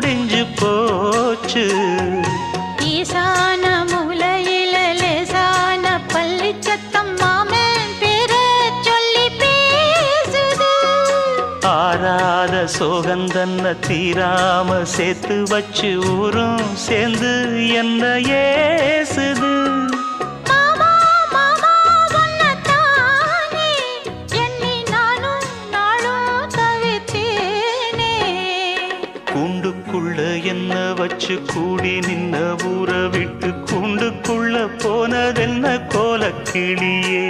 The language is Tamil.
முடிஞ்சு போச்சு. ஈசான மூலையில லேசான பள்ளி சத்தம் மாமன் பேர சொல்லி பேசுது. ஆறாத சோகந்தன்ன தீராம சேர்த்து வச்சு ஊரும் சேர்ந்து என்ன ஏசுது. மாமா மாமா உன்னத்தானே எண்ணி நானும் நாளும் தவித்தேனே. கூண்டுக்குள்ள என்ன வச்சு கூடி நின்ன ஊரை விட்டு கூண்டுக்குள்ள போனதென்ன கோலக்கிளியே.